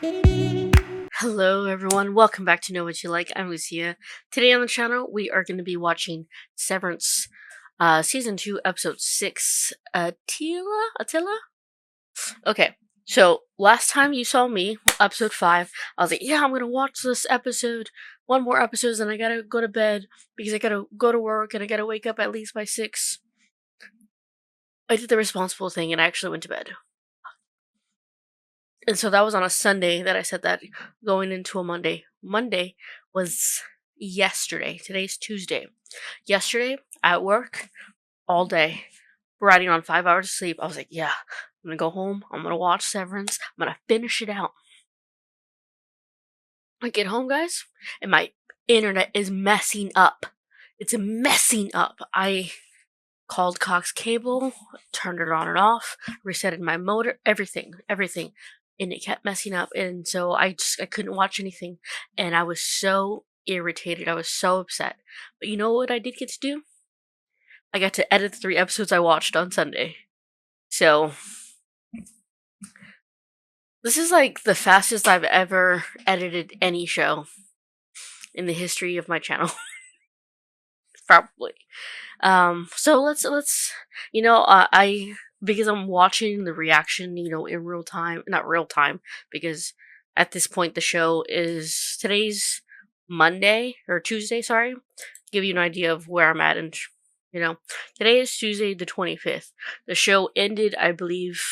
Hello everyone, welcome back to Know What You Like. I'm Lucia. Today on the channel, we are going to be watching Severance, Season 2, Episode 6, Attila? Okay, so last time you saw me, Episode 5, I was like, yeah, I'm going to watch this episode, one more episode, and I gotta go to bed, because I gotta go to work, and I gotta wake up at least by 6. I did the responsible thing, and I actually went to bed. And so that was on a Sunday that I said that, going into a Monday. Monday was yesterday. Today's Tuesday. Yesterday, at work, all day, riding on 5 hours of sleep. I was like, yeah, I'm gonna go home. I'm gonna watch Severance. I'm gonna finish it out. I get home, guys, and my internet is messing up. It's messing up. I called Cox Cable, turned it on and off, resetted my motor, everything, and it kept messing up. And so I couldn't watch anything, and I was so irritated. I was so upset. But you know what I did get to do? I got to edit the 3 episodes I watched on Sunday. So this is like the fastest I've ever edited any show in the history of my channel. Probably. So let's I because I'm watching the reaction, in real time, not real time, because at this point the show is today's Monday or Tuesday, sorry. Give you an idea of where I'm at, and today is Tuesday the 25th. The show ended, I believe,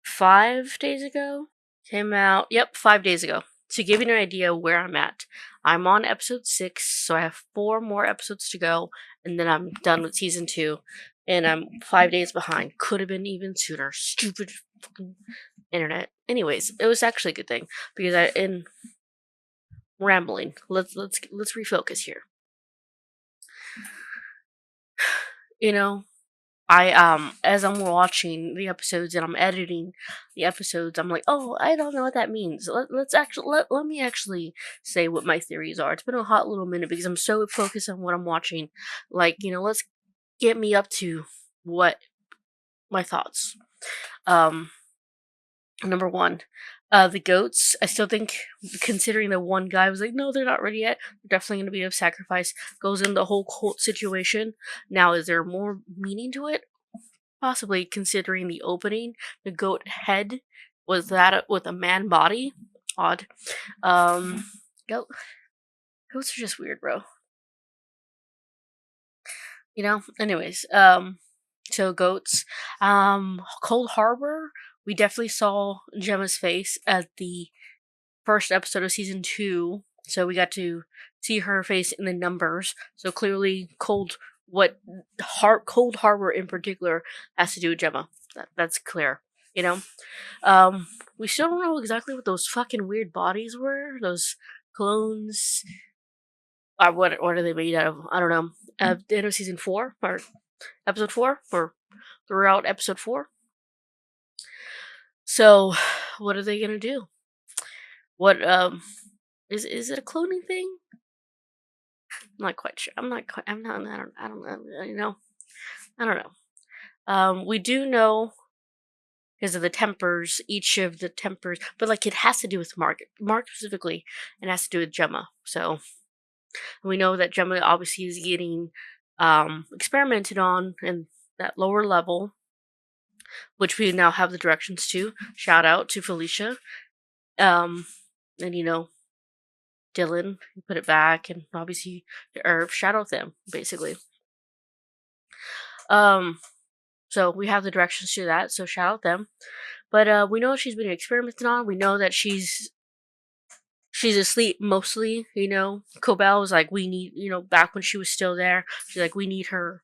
5 days ago. Came out, yep, 5 days ago. To give you an idea where I'm at, I'm on episode 6, so I have 4 more episodes to go, and then I'm done with season 2, and I'm 5 days behind. Could have been even sooner. Stupid fucking internet. Anyways, it was actually a good thing, because in rambling, let's refocus here. As I'm watching the episodes and I'm editing the episodes, I'm like, oh, I don't know what that means. Let me actually say what my theories are. It's been a hot little minute because I'm so focused on what I'm watching. Let's get me up to what my thoughts. Number 1, the goats. I still think, considering the one guy was like, no, they're not ready yet. They're definitely going to be a sacrifice. Goes in the whole cult situation. Now, is there more meaning to it? Possibly, considering the opening. The goat head was that with a man body. Odd. Goats are just weird, bro. Anyways, so goats. Cold Harbor, we definitely saw Gemma's face at the first episode of season 2, so we got to see her face in the numbers. So clearly, Cold Harbor in particular has to do with Gemma. That's clear. We still don't know exactly what those fucking weird bodies were. Those clones. What are they made out of? I don't know. At the end of season 4 or episode 4 or throughout episode 4. So, what are they gonna do? What is it a cloning thing? I'm not quite sure. I'm not. I don't know. I don't know. We do know because of the tempers, each of the tempers, but it has to do with Mark specifically, and has to do with Gemma. So we know that Gemma obviously is getting experimented on in that lower level, which we now have the directions to. Shout out to Felicia, and Dylan, you put it back, and obviously the Irv, shout out them, basically. So we have the directions to that, so shout out them. But we know she's been experimented on. We know that she's asleep mostly. Cobell was like, we need, back when she was still there, she's like, we need her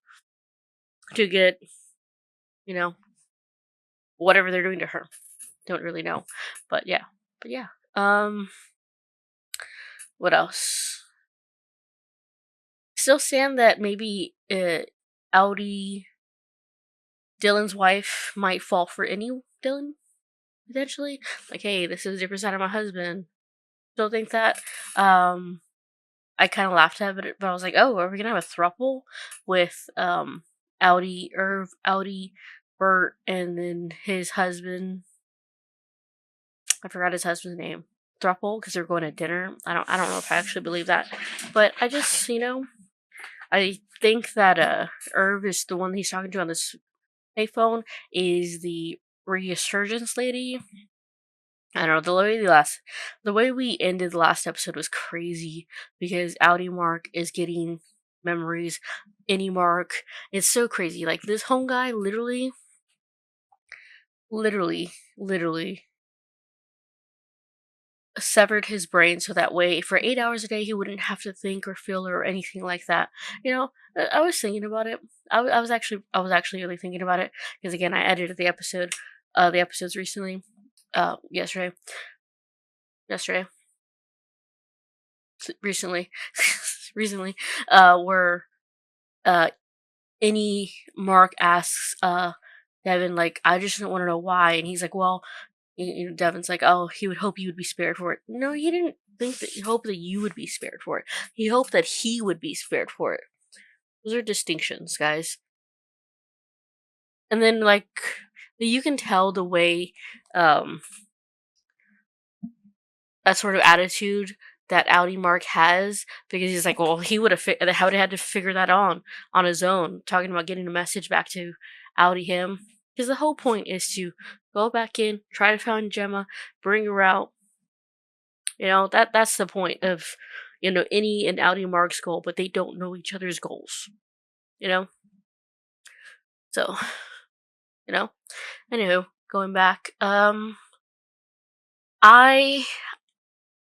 to get, whatever they're doing to her. Don't really know, but yeah. What else? Still stand that maybe Audi, Dylan's wife, might fall for any Dylan, potentially. Like, hey, this is a different side of my husband. Still think that. I kind of laughed at it, but I was like, oh, are we gonna have a throuple with Audi, Irv, Audi, Bert, and then his husband? I forgot his husband's name. Thruple, because they're going to dinner. I don't know if I actually believe that. But I just, I think that Irv is the one he's talking to on this payphone is the resurgence lady. I don't know, the way we ended the last episode was crazy because Audi Mark is getting memories. Any Mark. It's so crazy. Like this home guy literally severed his brain so that way for 8 hours a day he wouldn't have to think or feel or anything like that. I was thinking about it. I was actually really thinking about it because again I edited the episodes recently, yesterday, yesterday, recently, recently, where uh any Mark asks Devin like I just don't want to know why, and he's like, well, Devin's like, oh, he would hope you would be spared for it. No, he didn't think that. He hoped that you would be spared for it. He hoped that he would be spared for it. Those are distinctions, guys. And then, like, you can tell the way that sort of attitude that Audi Mark has because he's like, well, he would have had to figure that on his own. Talking about getting a message back to Audi him. Because the whole point is to go back in, try to find Gemma, bring her out. That's the point of, any and Audi Mark's goal, but they don't know each other's goals. So, anywho, going back,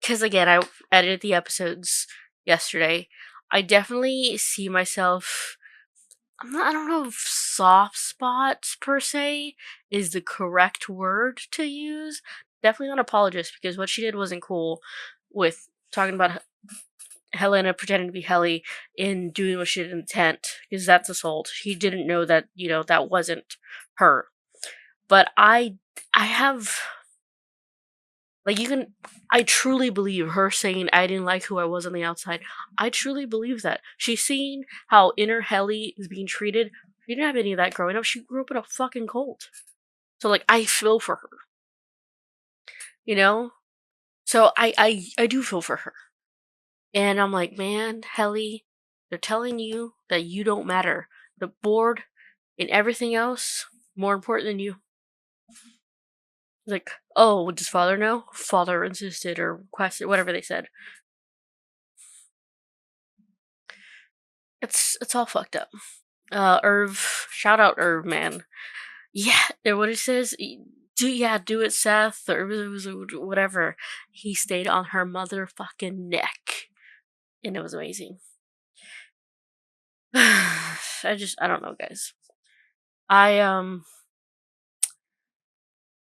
because again, I edited the episodes yesterday. I definitely see myself. I don't know if soft spots per se is the correct word to use. Definitely not apologist because what she did wasn't cool with talking about Helena pretending to be Helly and doing what she did in the tent because that's assault. She didn't know that that wasn't her. But I have I truly believe her saying I didn't like who I was on the outside. I truly believe that. She's seen how inner Helly is being treated. She didn't have any of that growing up. She grew up in a fucking cult. So I feel for her. So I do feel for her. And I'm like, man, Helly, they're telling you that you don't matter. The board and everything else more important than you. Like, oh, does father know? Father insisted or requested, whatever they said. It's all fucked up. Irv, shout out Irv, man. Yeah, what it says, do it, Seth, or whatever. He stayed on her motherfucking neck, and it was amazing. I don't know, guys.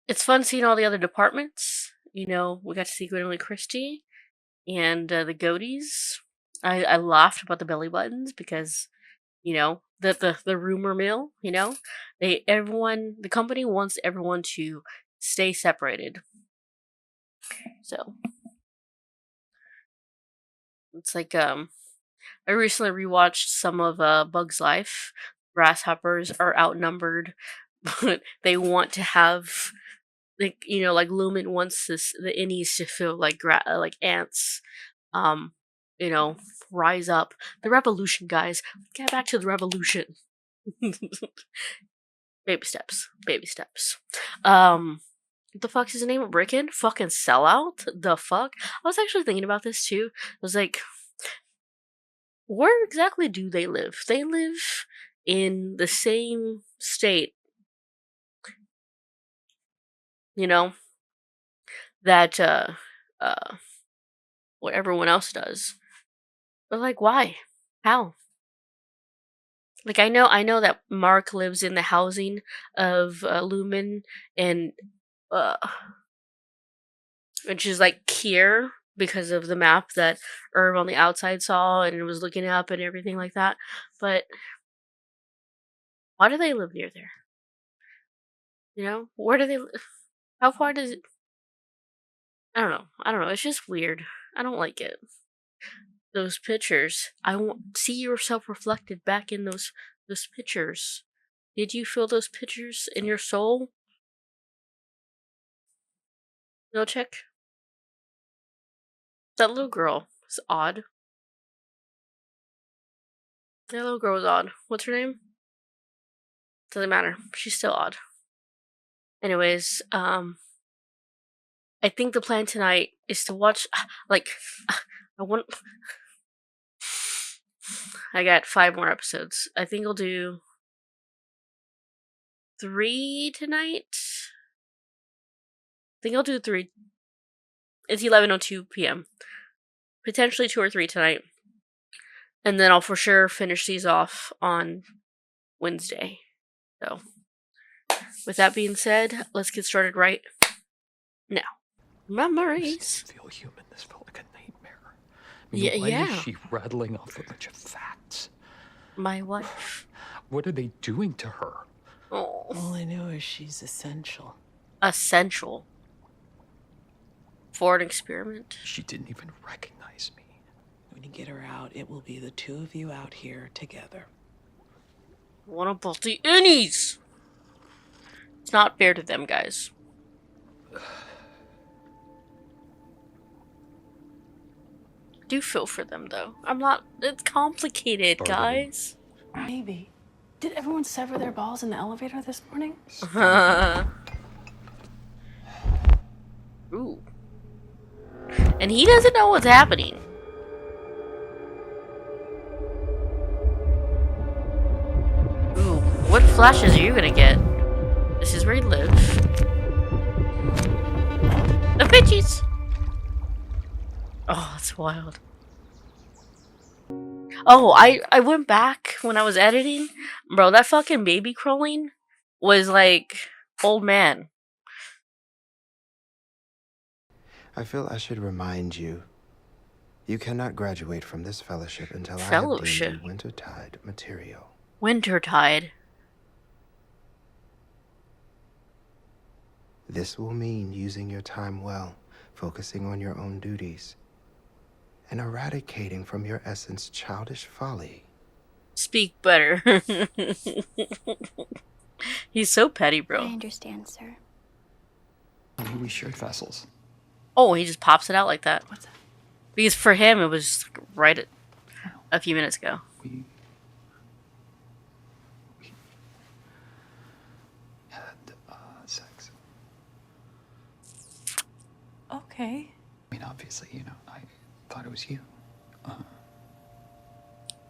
It's fun seeing all the other departments. We got to see Gwendolyn Christie and the Goaties. I laughed about the belly buttons because the rumor mill. The company wants everyone to stay separated. So it's like I recently rewatched some of Bug's Life. Grasshoppers are outnumbered, but they want to have like Lumen wants the innies to feel like ants. Um, rise up. The revolution, guys. Get back to the revolution. Baby steps. Baby steps. What the fuck is his name? Rickon? Fucking sellout? The fuck? I was actually thinking about this too. I was like, where exactly do they live? They live in the same state, that what everyone else does. But why? How? I know that Mark lives in the housing of Lumen, and uh, which is here because of the map that Irv on the outside saw and was looking up and everything like that. But why do they live near there? Where do they live? How far does it? I don't know. It's just weird. I don't like it. Those pictures. I want see yourself reflected back in those pictures. Did you feel those pictures in your soul? No check. That little girl is odd. That little girl was odd. What's her name? Doesn't matter. She's still odd. Anyways, I think the plan tonight is to watch, like, I want. I got 5 more episodes. I think I'll do 3 tonight. I think I'll do 3. It's 11:02 p.m. Potentially 2 or 3 tonight. And then I'll for sure finish these off on Wednesday. So, with that being said, let's get started right now. Memories. This didn't feel human. This felt like a nightmare. I mean, why is she rattling off a bunch of facts? My wife. What are they doing to her? Oh. All I know is she's essential. Essential. For an experiment. She didn't even recognize me. When you get her out, it will be the 2 of you out here together. What about the innies? It's not fair to them, guys. Do feel for them, though. I'm not. It's complicated, guys. Maybe. Did everyone sever their balls in the elevator this morning? Ooh. And he doesn't know what's happening. Ooh, what flashes are you gonna get? This is where you live. The bitches! Oh, that's wild. Oh, I went back when I was editing. Bro, that fucking baby crawling was like old man. I feel I should remind you. You cannot graduate from this fellowship until I have Fellowship? deemed you Wintertide material. Wintertide. This will mean using your time well, focusing on your own duties, and eradicating from your essence childish folly. Speak better. He's so petty, I bro. understand, sir. I mean, we shared vessels. Oh, he just pops it out like that. What's that? Because for him, it was right at a few minutes ago. We had sex. Okay. I mean, obviously, you know, I thought it was you.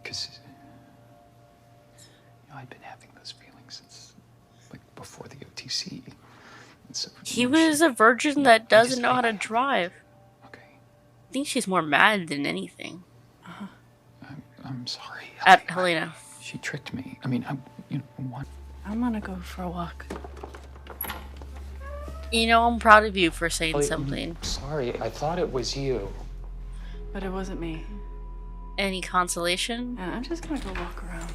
Because, you know, I'd been having those feelings since, like, before the OTC. And so, He you know, was a virgin that I doesn't just know how to hate- drive. Okay. I think she's more mad than anything. I'm sorry. At Helena. She tricked me. I mean, what? I'm gonna go for a walk. You know, I'm proud of you for saying something. Sorry, I thought it was you. But it wasn't me. Any consolation? And I'm just gonna go walk around.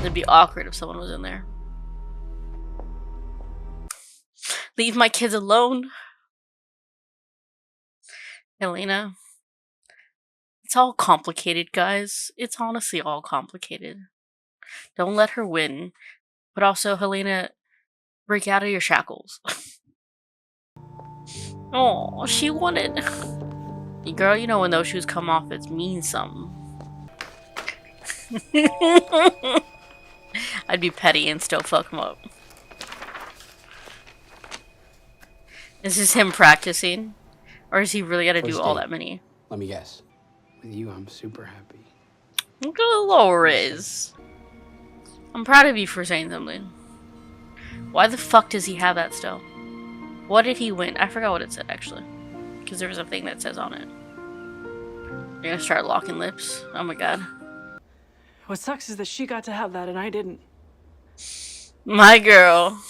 It'd be awkward if someone was in there. Leave my kids alone. Helena. It's all complicated, guys. It's honestly all complicated. Don't let her win. But also, Helena, break out of your shackles. Oh, she won it. Girl, you know when those shoes come off, it means something. I'd be petty and still fuck him up. Is this him practicing? Or is he really gonna do all that many? Let me guess. With you, I'm super happy. Look at the lower is. I'm proud of you for saying something. Why the fuck does he have that still? What did he win? I forgot what it said, actually. Because there was a thing that says on it. You're gonna start locking lips? Oh my god. What sucks is that she got to have that and I didn't. My girl.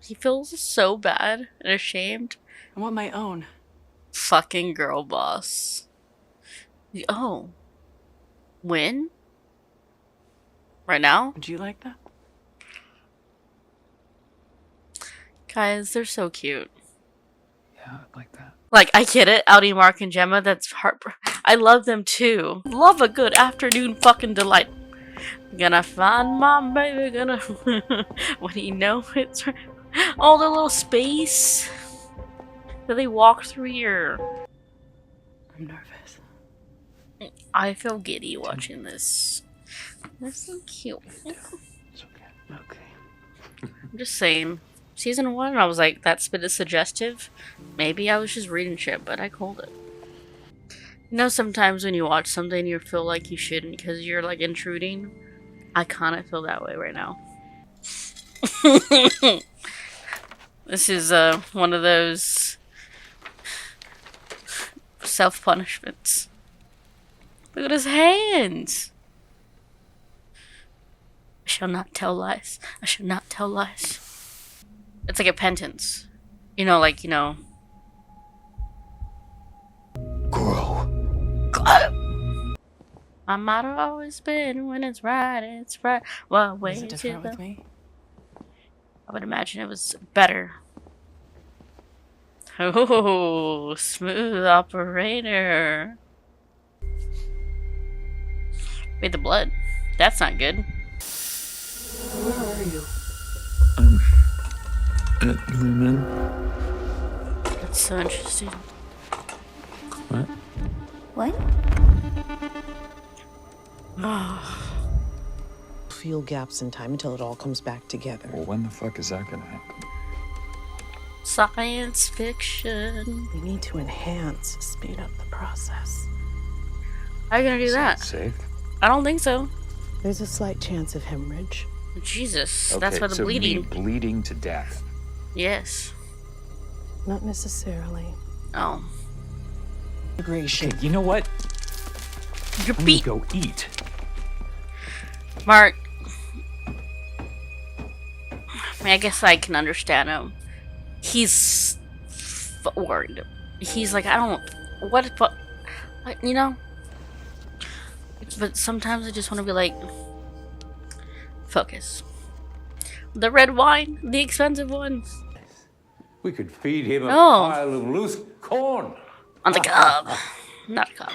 He feels so bad and ashamed. I want my own. Fucking girl boss. Oh. When? Right now? Would you like that? Guys, they're so cute. Yeah, like that. Like, I get it, Audi, Mark, and Gemma, that's I love them too. Love a good afternoon fucking delight. Gonna find my baby, gonna... when you know it's... Oh, the little space that they walk through here. I'm nervous. I feel giddy watching this. That's so cute. It's okay. Okay. I'm just saying. Season 1, I was like, that's bit suggestive. Maybe I was just reading shit, but I called it. You know, sometimes when you watch something, you feel like you shouldn't because you're like intruding. I kind of feel that way right now. This is one of those self-punishments. Look at his hands. I shall not tell lies. I shall not tell lies. It's like a penance. You know, like, you know. Grow. My motto always been when it's right, it's right. Well, wait Is it different with me? I would imagine it was better. Oh, smooth operator. Wait, the blood. That's not good. Where are you? At Lumen. That's so interesting. What? What? Feel gaps in time until it all comes back together. Well, when the fuck is that gonna happen? Science fiction. We need to enhance, speed up the process. How are you gonna do that? Safe? I don't think so. There's a slight chance of hemorrhage. Jesus, Okay, that's why the so bleeding. me bleeding to death. Yes. Not necessarily. Oh. Integration. Okay, you know what? You're I'm beat. gonna go eat. Mark. I mean, I guess I can understand him. He's worried. He's like, I don't. What? You know? But sometimes I just want to be like, focus. The red wine, the expensive one. We could feed him a Oh. pile of loose corn. On the cob. Not a cob.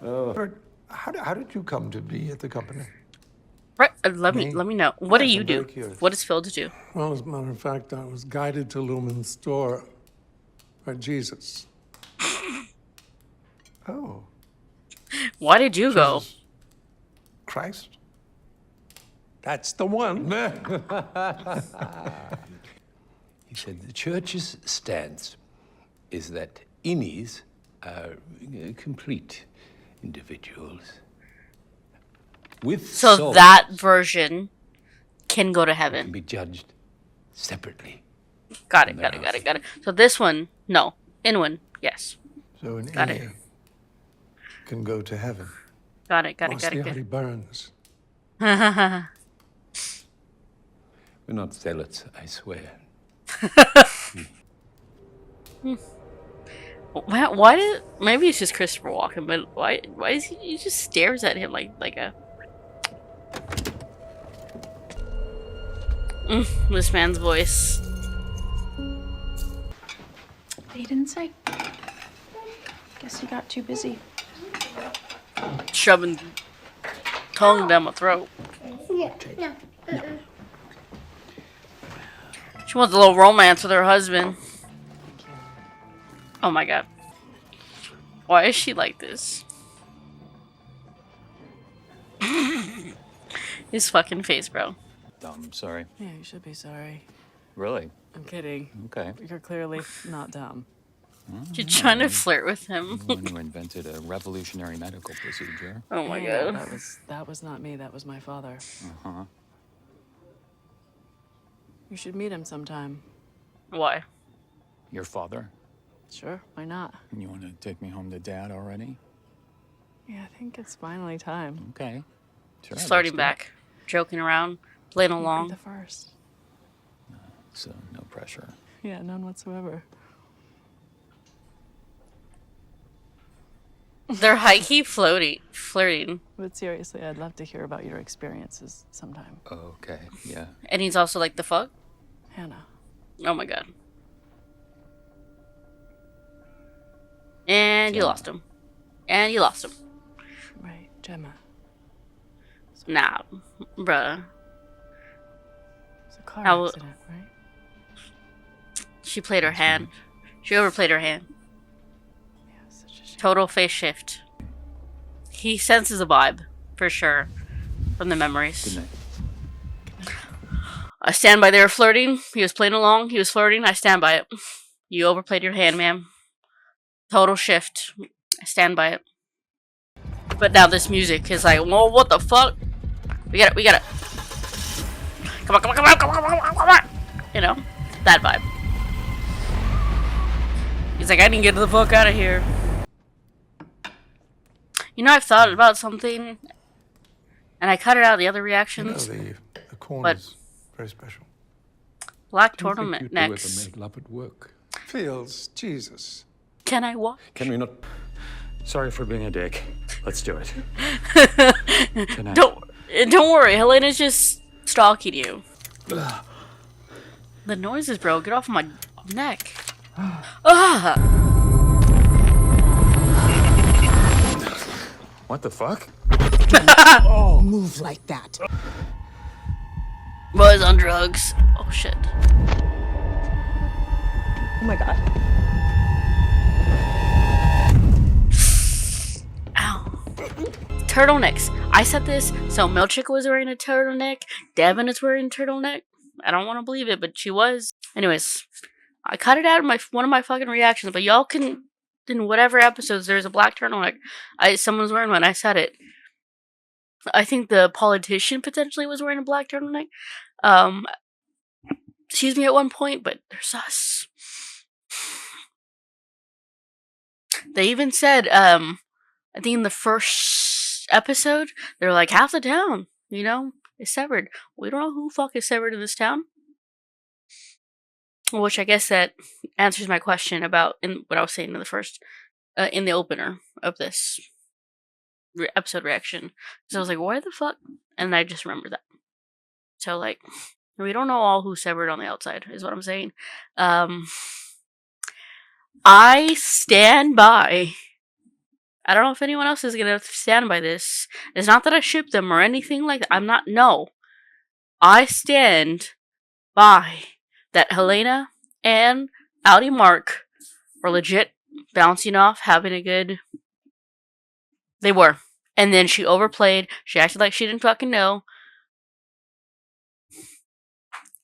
Robert, how did you come to be at the company? Right, let me know. What do Yes, you I'm do? very curious. What does Phil do? Well, as a matter of fact, I was guided to Lumen's store by Jesus. Oh, Why did you go? Christ? That's the one. He said the church's stance is that innies are complete individuals. With So souls that version can go to can heaven. be judged separately. Got it. So this one, no. In one, yes. So an Got it. innie can go to heaven. Got it. Mostly how he burns. We're not zealots, I swear. Why did? Maybe it's just Christopher Walken, but why is he just stares at him like a. This man's voice. He didn't say. Guess he got too busy. Shoving tongue down my throat. She wants a little romance with her husband. Oh my god. Why is she like this? His fucking face, bro. Dumb, sorry. Yeah, you should be sorry. Really? I'm kidding. Okay. You're clearly not dumb. You're trying to flirt with him. One who invented a revolutionary medical procedure. Oh my Yeah, god. that was not me. That was my father. Uh-huh. You should meet him sometime. Why? Your father? Sure, why not? You want to take me home to dad already? Yeah, I think it's finally time. Okay. Sure. Flirting let's back. Joking around. Playing You'd be along. the first. do it. So, no pressure. Yeah, none whatsoever. They're high-key flirting. But seriously, I'd love to hear about your experiences sometime. Okay, yeah. And he's also like, the fuck? Hannah. Oh my god. And you Gemma. lost him. And you lost him. Right, Gemma. Nah, bruh. It's a car How- accident, right? She played her hand. She overplayed her hand. Yeah, such a shame. Total face shift. He senses a vibe, for sure, from the memories. Good night. I stand by their flirting. He was playing along. He was flirting. I stand by it. You overplayed your hand, ma'am. Total shift. I stand by it. But now this music is like, whoa, what the fuck? We got it. We got it. Come on, come on, come on, come on, come on, come on. You know, that vibe. He's like, I need to get the fuck out of here. You know, I've thought about something, and I cut it out of the other reactions. The corn But- is very special. Black Do you think turtleneck you two ever necks. made love at work? Feels, Jesus. Can I walk? Can we not? Sorry for being a dick. Let's do it. Tonight. Don't worry. Helena's just stalking you. The noises, bro. Get off my neck. Ah! What the fuck? Move like that. Was on drugs. Oh shit. Oh my god. Ow. Turtlenecks. I said this, so Milchick was wearing a turtleneck. Devin is wearing a turtleneck. I don't want to believe it, but she was. Anyways, I cut it out of one of my fucking reactions, but y'all can, in whatever episodes there's a black turtleneck. Someone's wearing one. I said it. I think the politician potentially was wearing a black turtleneck. Excuse me at one point, but they're sus. They even said, I think in the first episode, they're like, half the town, you know, is severed. We don't know who the fuck is severed in this town. Which I guess that answers my question about what I was saying in the first, in the opener of this episode reaction. So I was like, why the fuck? And I just remembered that. So, like, we don't know all who severed on the outside, is what I'm saying. I stand by. I don't know if anyone else is gonna stand by this. It's not that I ship them or anything like that. I'm not. No. I stand by that Helena and Audi Mark were legit bouncing off, having a good. They were. And then she overplayed. She acted like she didn't fucking know.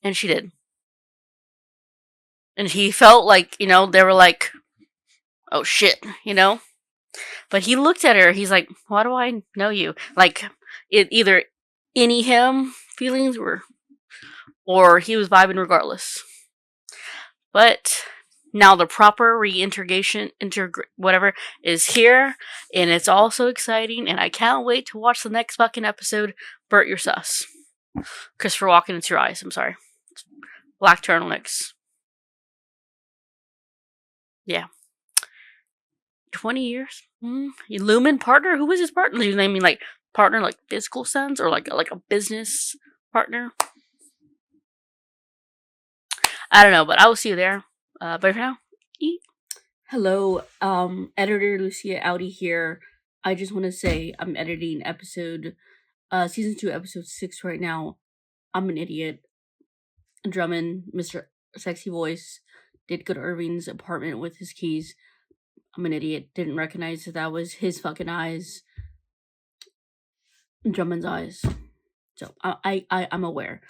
And she did. And he felt like, you know, they were like, oh shit, you know? But he looked at her, he's like, why do I know you? Like, it either any him feelings or he was vibing regardless. But now the proper reintegration, whatever, is here, and it's all so exciting, and I can't wait to watch the next fucking episode, Bert, you're sus. Christopher Walken, it's your eyes, I'm sorry. Black turtlenecks. Yeah. 20 years? Lumen partner? Who was his partner? You mean like partner, like physical sense, or like a business partner? I don't know, but I will see you there. But for now, eat. Hello, editor Lucia Audi here. I just want to say I'm editing season 2, episode 6 right now. I'm an idiot. Drummond, Mr. Sexy Voice, did go to Irving's apartment with his keys. I'm an idiot. Didn't recognize that was his fucking eyes. Drummond's eyes. So I'm aware.